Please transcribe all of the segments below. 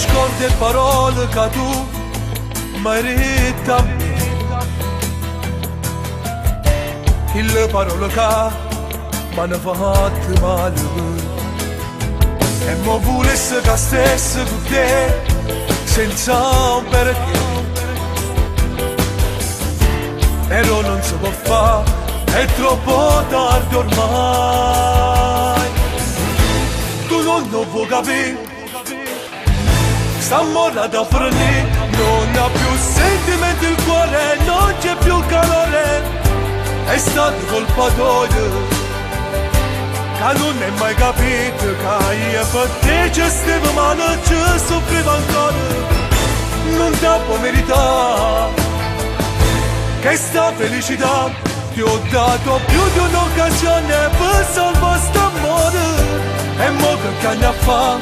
nasconde parole che tu merita a me. Le parole che mi hanno fatto male e mi volesse che stesse con te senza un perché, però non si può fare, è troppo tardi ormai. Tu non lo vuoi capire, sta morta da fornire, non ha più sentimenti, il cuore non c'è più calore. È stato colpa tua, che non hai mai capito che io per te ci stavo male, ci soffrivo ancora. Non ti può meritare che sta felicità, ti ho dato più di un'occasione per salvare st'amore. E mo che anni a fa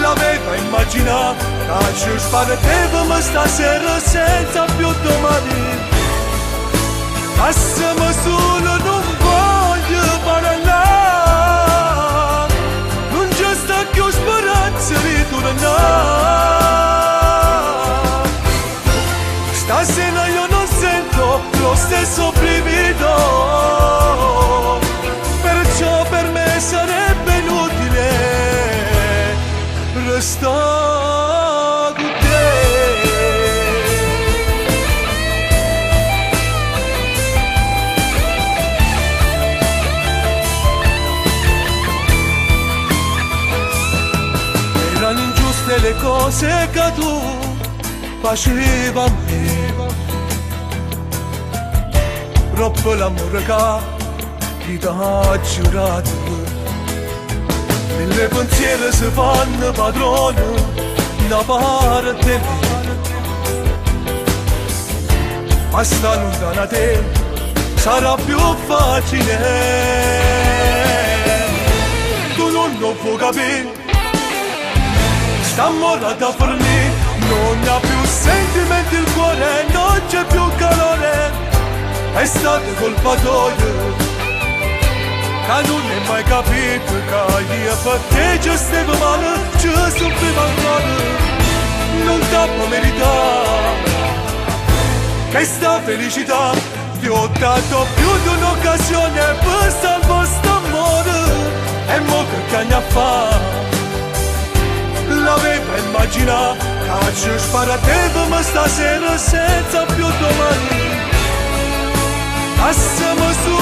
l'aveva immaginato che ci spartevamo stasera senza più domani. Passami solo, non voglio parlare, non c'è sta più speranza di tornare. Stasera io non sento lo stesso brivido, perciò per me sarebbe inutile restare con te. Erano ingiuste le cose che tu facevi a me, troppo l'amore che ti ha giurato. Mille pensieri si fanno padrone da parte mia, ma sta lontana da te sarà più facile. Tu non lo puoi capire, sta morta da fornire, non ha più sentimenti, il cuore non c'è più calore. È stata colpa tua, che non hai mai capito che io per te ci stavo male, ci soffrivo ancora. Non ti può meritare che sta felicità, ti ho dato più di un'occasione per salvare st'amore. E mo che anni a fa l'aveva immaginato che ci spartevamo stasera senza più domani. Passami su